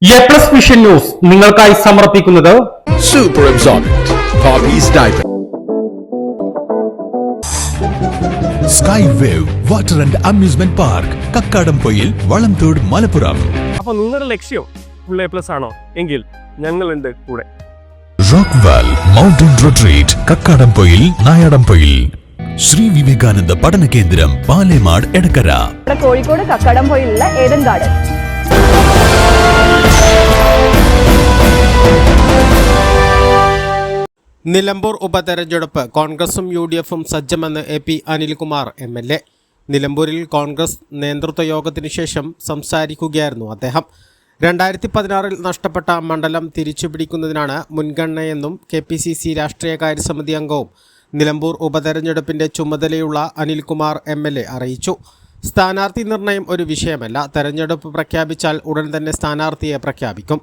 A+ vision news നിങ്ങൾക്കായി സമർപ്പിക്കുന്നത് Super Absorbent Poppy's Diaper. Sky Wave Water and Amusement Park, Kakkadampoyil, Valamthode, Malappuram. അപ്പോൾ നിങ്ങളുടെ ലക്ഷ്യം ഫുൾ A+ ആണോ എങ്കിൽ ഞങ്ങളുണ്ട് കൂടെ. Rockwall mountain retreat, Kakkadampoyil, Nayadampoyil. Sri Vivekananda പഠന കേന്ദ്രം, പാലേമാട്, എടക്കര. കോഴിക്കോട് കക്കാടംപൊയിലുള്ള ഏഡൻ ഗാർഡൻ. നിലമ്പൂർ ഉപതെരഞ്ഞെടുപ്പ് കോൺഗ്രസും UDFും സജ്ജമെന്ന് AP അനിൽകുമാർ MLA. നിലമ്പൂരിൽ കോൺഗ്രസ് നേതൃത്വ യോഗത്തിനു ശേഷം സംസാരിക്കുകയായിരുന്നു അദ്ദേഹം. 2016 നഷ്ടപ്പെട്ട മണ്ഡലം തിരിച്ചുപിടിക്കുന്നതിനാണ് മുൻഗണനയെന്നും KPCC രാഷ്ട്രീയകാര്യ സമിതി അംഗവും നിലമ്പൂർ ഉപതെരഞ്ഞെടുപ്പിന്റെ ചുമതലയുള്ള അനിൽകുമാർ MLA അറിയിച്ചു. സ്ഥാനാർത്ഥി നിർണയം ഒരു വിഷയമല്ല. തെരഞ്ഞെടുപ്പ് പ്രഖ്യാപിച്ചാൽ ഉടൻ തന്നെ സ്ഥാനാർത്ഥിയെ പ്രഖ്യാപിക്കും.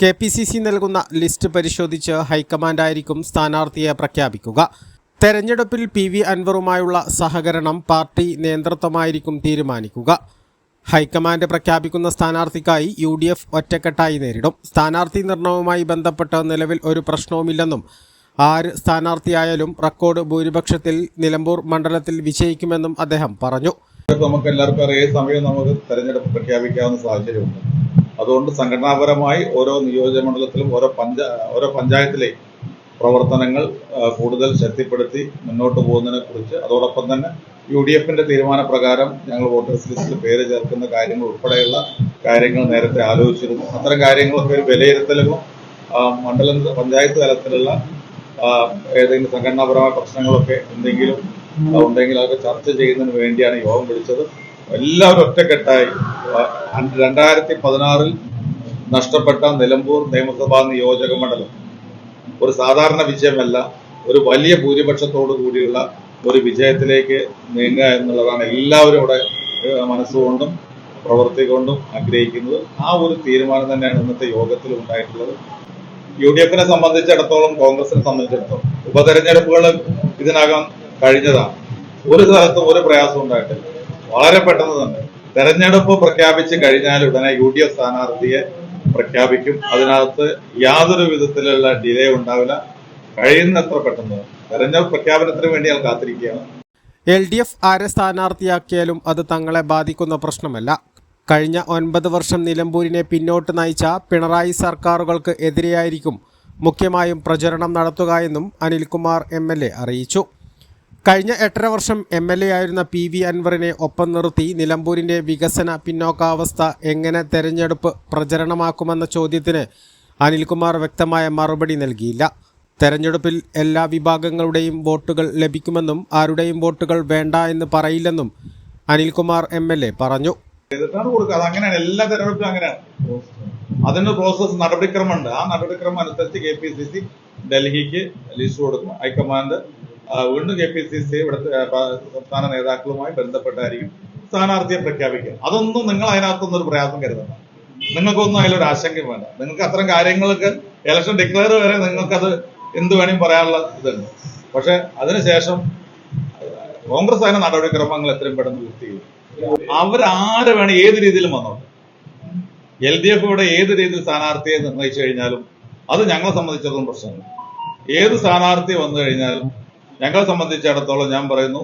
KPCC നൽകുന്ന ലിസ്റ്റ് പരിശോധിച്ച് ഹൈക്കമാൻഡായിരിക്കും സ്ഥാനാർത്ഥിയെ പ്രഖ്യാപിക്കുക. തെരഞ്ഞെടുപ്പിൽ PV അൻവറുമായുള്ള സഹകരണം പാർട്ടി നേതൃത്വമായിരിക്കും തീരുമാനിക്കുക. ഹൈക്കമാൻഡ് പ്രഖ്യാപിക്കുന്ന സ്ഥാനാർത്ഥിക്കായി UDF ഒറ്റക്കെട്ടായി നേരിടും. സ്ഥാനാർത്ഥി നിർണയവുമായി ബന്ധപ്പെട്ട് നിലവിൽ ഒരു പ്രശ്നവുമില്ലെന്നും ആര് സ്ഥാനാർത്ഥിയായാലും റെക്കോർഡ് ഭൂരിപക്ഷത്തിൽ നിലമ്പൂർ മണ്ഡലത്തിൽ വിജയിക്കുമെന്നും അദ്ദേഹം പറഞ്ഞു. നമുക്ക് എല്ലാവർക്കും അറിയാം, സമയം നമുക്ക് തെരഞ്ഞെടുപ്പ് പ്രഖ്യാപിക്കാവുന്ന സാഹചര്യമുണ്ട്. അതുകൊണ്ട് സംഘടനാപരമായി ഓരോ നിയോജകമണ്ഡലത്തിലും ഓരോ പഞ്ചായത്തിലെയും പ്രവർത്തനങ്ങൾ കൂടുതൽ ശക്തിപ്പെടുത്തി മുന്നോട്ട് പോകുന്നതിനെ കുറിച്ച്, അതോടൊപ്പം തന്നെ UDFന്റെ തീരുമാനപ്രകാരം ഞങ്ങൾ വോട്ടേഴ്സ് ലിസ്റ്റിൽ പേര് ചേർക്കുന്ന കാര്യങ്ങൾ ഉൾപ്പെടെയുള്ള കാര്യങ്ങൾ നേരത്തെ ആലോചിച്ചിരുന്നു. അത്തരം കാര്യങ്ങളൊക്കെ ഒരു വിലയിരുത്തലും പഞ്ചായത്ത് തലത്തിലുള്ള ഏതെങ്കിലും സംഘടനാപരമായ പ്രശ്നങ്ങളൊക്കെ ഉണ്ടെങ്കിൽ അതൊക്കെ ചർച്ച ചെയ്യുന്നതിന് വേണ്ടിയാണ് യോഗം വിളിച്ചത്. എല്ലാവരും ഒറ്റക്കെട്ടായി 2016 നഷ്ടപ്പെട്ട നിലമ്പൂർ നിയമസഭാ നിയോജക മണ്ഡലം ഒരു സാധാരണ വിജയമല്ല, ഒരു വലിയ ഭൂരിപക്ഷത്തോടു കൂടിയുള്ള ഒരു വിജയത്തിലേക്ക് നീങ്ങുക എന്നുള്ളതാണ് എല്ലാവരും ഇവിടെ മനസ്സുകൊണ്ടും പ്രവൃത്തി കൊണ്ടും ആഗ്രഹിക്കുന്നത്. ആ ഒരു തീരുമാനം തന്നെയാണ് ഇന്നത്തെ യോഗത്തിൽ ഉണ്ടായിട്ടുള്ളത്. UDFനെ സംബന്ധിച്ചിടത്തോളം, കോൺഗ്രസിനെ സംബന്ധിച്ചിടത്തോളം ഉപതെരഞ്ഞെടുപ്പുകൾ ഇതിനകം കഴിഞ്ഞതാണ്. ഒരു സ്ഥലത്തും ഒരു പ്രയാസം ഉണ്ടായിട്ടില്ല. വളരെ പെട്ടെന്ന് തന്നെ തെരഞ്ഞെടുപ്പ് പ്രഖ്യാപിച്ച് കഴിഞ്ഞാൽ ഉടനെ UDF സ്ഥാനാർത്ഥിയെ പ്രഖ്യാപിക്കും. അതിനകത്ത് യാതൊരു വിധത്തിലുള്ള ഡിലേ ഉണ്ടാവില്ല. കഴിയുന്നത്ര പെട്ടെന്ന് തെരഞ്ഞെടുപ്പ് പ്രഖ്യാപനത്തിന് വേണ്ടി ഞാൻ കാത്തിരിക്കുകയാണ്. LDF ആരെ സ്ഥാനാർത്ഥിയാക്കിയാലും അത് തങ്ങളെ ബാധിക്കുന്ന പ്രശ്നമല്ല. കഴിഞ്ഞ 9 വർഷം നിലമ്പൂരിനെ പിന്നോട്ട് നയിച്ച പിണറായി സർക്കാരുകൾക്ക് എതിരെയായിരിക്കും മുഖ്യമായും പ്രചരണം നടത്തുക എന്നും അനിൽകുമാർ MLA അറിയിച്ചു. കഴിഞ്ഞ 8.5 വർഷം MLA ആയിരുന്ന PV അൻവറിനെ ഒപ്പം നിർത്തി നിലമ്പൂരിൻ്റെ വികസന പിന്നോക്കാവസ്ഥ എങ്ങനെ തെരഞ്ഞെടുപ്പ് പ്രചരണമാക്കുമെന്ന ചോദ്യത്തിന് അനിൽകുമാർ വ്യക്തമായ മറുപടി നൽകിയില്ല. തെരഞ്ഞെടുപ്പിൽ എല്ലാ വിഭാഗങ്ങളുടെയും വോട്ടുകൾ ലഭിക്കുമെന്നും ആരുടെയും വോട്ടുകൾ വേണ്ട എന്ന് പറയില്ലെന്നും അനിൽകുമാർ MLA പറഞ്ഞു. അങ്ങനെയാണ്, എല്ലാ തെരഞ്ഞെടുപ്പും അങ്ങനെയാണ്. അതിന് പ്രോസസ് നടപടിക്രമമുണ്ട്. ആ നടപടിക്രമം അനുസരിച്ച് KPCC ഡൽഹിക്ക് ലിസ്റ്റ് കൊടുക്കും. ഹൈക്കമാൻഡ് വീണ്ടും KPCC ഇവിടുത്തെ സംസ്ഥാന നേതാക്കളുമായി ബന്ധപ്പെട്ടായിരിക്കും സ്ഥാനാർത്ഥിയെ പ്രഖ്യാപിക്കുക. അതൊന്നും നിങ്ങൾ അതിനകത്തൊന്നും ഒരു പ്രയാസം കരുതണ്ട. നിങ്ങൾക്കൊന്നും അതിലൊരു ആശങ്കയും വേണ്ട. നിങ്ങൾക്ക് അത്തരം കാര്യങ്ങൾക്ക് ഇലക്ഷൻ ഡിക്ലെയർ വരെ നിങ്ങൾക്കത് എന്ത് വേണമെങ്കിലും പറയാനുള്ള ഇതുണ്ട്. പക്ഷെ അതിനുശേഷം കോൺഗ്രസ് അതിന് നടപടിക്രമങ്ങൾ എത്രയും പെട്ടെന്ന് പൂർത്തി ചെയ്യും. അവരാരെ വേണം ഏത് രീതിയിലും വന്നോട്ടെ. LDF ഇവിടെ ഏത് രീതിയിൽ സ്ഥാനാർത്ഥിയെ നിർണയിച്ചു കഴിഞ്ഞാലും അത് ഞങ്ങളെ സംബന്ധിച്ചിടത്തോളം പ്രശ്നമില്ല. ഏത് സ്ഥാനാർത്ഥി വന്നു കഴിഞ്ഞാലും ഞങ്ങളെ സംബന്ധിച്ചിടത്തോളം, ഞാൻ പറയുന്നു,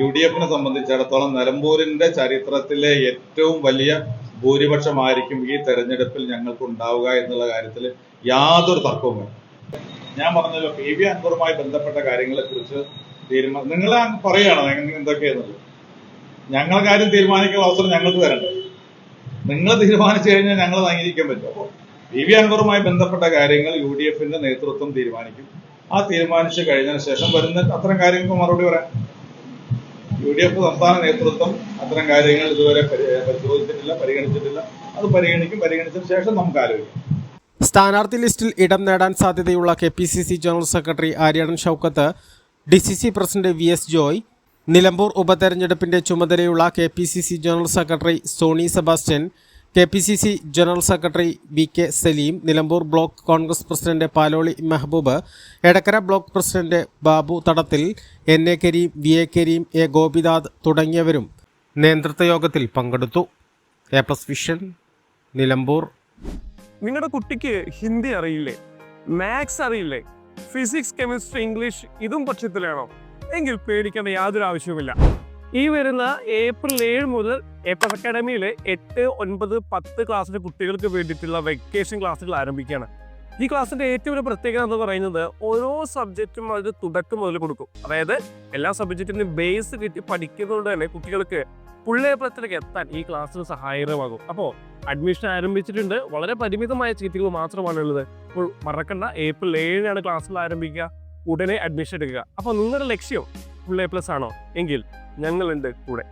UDFനെ സംബന്ധിച്ചിടത്തോളം നിലമ്പൂരിന്റെ ചരിത്രത്തിലെ ഏറ്റവും വലിയ ഭൂരിപക്ഷമായിരിക്കും ഈ തെരഞ്ഞെടുപ്പിൽ ഞങ്ങൾക്ക് ഉണ്ടാവുക എന്നുള്ള കാര്യത്തിൽ യാതൊരു തർക്കവും വേണം. ഞാൻ പറഞ്ഞല്ലോ, PV അൻവറുമായി ബന്ധപ്പെട്ട കാര്യങ്ങളെ കുറിച്ച് നിങ്ങളെ പറയുകയാണോ എന്തൊക്കെയാണെന്നുള്ളത്? ഞങ്ങളെ കാര്യം തീരുമാനിക്കാനുള്ള അവസരം ഞങ്ങൾക്ക് തരണ്ടേ? നിങ്ങൾ തീരുമാനിച്ചു കഴിഞ്ഞാൽ ഞങ്ങൾ അംഗീകരിക്കാൻ പറ്റും. അപ്പോൾ PV അൻവറുമായി ബന്ധപ്പെട്ട കാര്യങ്ങൾ UDFന്റെ നേതൃത്വം തീരുമാനിക്കും. ആ തീരുമാനിച്ചു കഴിഞ്ഞതിന് ശേഷം വരുന്ന അത്തരം കാര്യങ്ങൾക്ക് മറുപടി പറയാം. UDF സംസ്ഥാന നേതൃത്വം അത്തരം കാര്യങ്ങൾ ഇതുവരെ പരിശോധിച്ചിട്ടില്ല, പരിഗണിച്ചിട്ടില്ല. അത് പരിഗണിച്ചതിന് ശേഷം നമുക്ക് ആലോചിക്കാം. സ്ഥാനാർത്ഥി ലിസ്റ്റിൽ ഇടം നേടാൻ സാധ്യതയുള്ള KPCC general secretary Aryadan Shoukath, DCC president VS Joy, Nilambur ഉപതെരഞ്ഞെടുപ്പിന്റെ ചുമതലയുള്ള KPCC general secretary Soni Sebastian, KPCC general secretary VK Saleem, Nilambur block Congress president Paloli Mehaboob, Edakkara block president Babu Thadathil, NA Kareem, VA Kareem, A Gopinath തുടങ്ങിയവരും നേതൃത്വ യോഗത്തിൽ പങ്കെടുത്തു. A+ vision, Nilambur. നിങ്ങളുടെ കുട്ടിക്ക് ഹിന്ദി അറിയില്ലേ, മാത്സ് അറിയില്ലേ, ഫിസിക്സ്, കെമിസ്ട്രി, ഇംഗ്ലീഷ് ഇതും പക്ഷത്തിലാണോ? എങ്കിൽ പേടിക്കേണ്ട യാതൊരു ആവശ്യവുമില്ല. ഈ വരുന്ന ഏപ്രിൽ 7 മുതൽ എ+ അക്കാഡമിയിലെ 8, 9, 10 ക്ലാസ്സിലെ കുട്ടികൾക്ക് വേണ്ടിയിട്ടുള്ള വെക്കേഷൻ ക്ലാസ്സുകൾ ആരംഭിക്കുകയാണ്. ഈ ക്ലാസ്സിന്റെ ഏറ്റവും വലിയ പ്രത്യേകത എന്ന് പറയുന്നത് ഓരോ സബ്ജക്റ്റും അത് തുടക്കം മുതൽ കൊടുക്കും. അതായത് എല്ലാ സബ്ജക്റ്റിനും ബേസ് കിട്ടി പഠിക്കുന്നതുകൊണ്ട് തന്നെ കുട്ടികൾക്ക് ഫുൾ A+ എത്താൻ ഈ ക്ലാസ്സിൽ സഹായകരമാകും. അപ്പോൾ അഡ്മിഷൻ ആരംഭിച്ചിട്ടുണ്ട്. വളരെ പരിമിതമായ സീറ്റുകൾ മാത്രമാണുള്ളത്. അപ്പോൾ മറക്കണ്ട, ഏപ്രിൽ 7 ക്ലാസ്സുകൾ ആരംഭിക്കുക. ഉടനെ അഡ്മിഷൻ എടുക്കുക. അപ്പോൾ നിങ്ങളുടെ ലക്ഷ്യം ഫുൾ A+ ആണോ? എങ്കിൽ ഞങ്ങളുണ്ട് കൂടെ.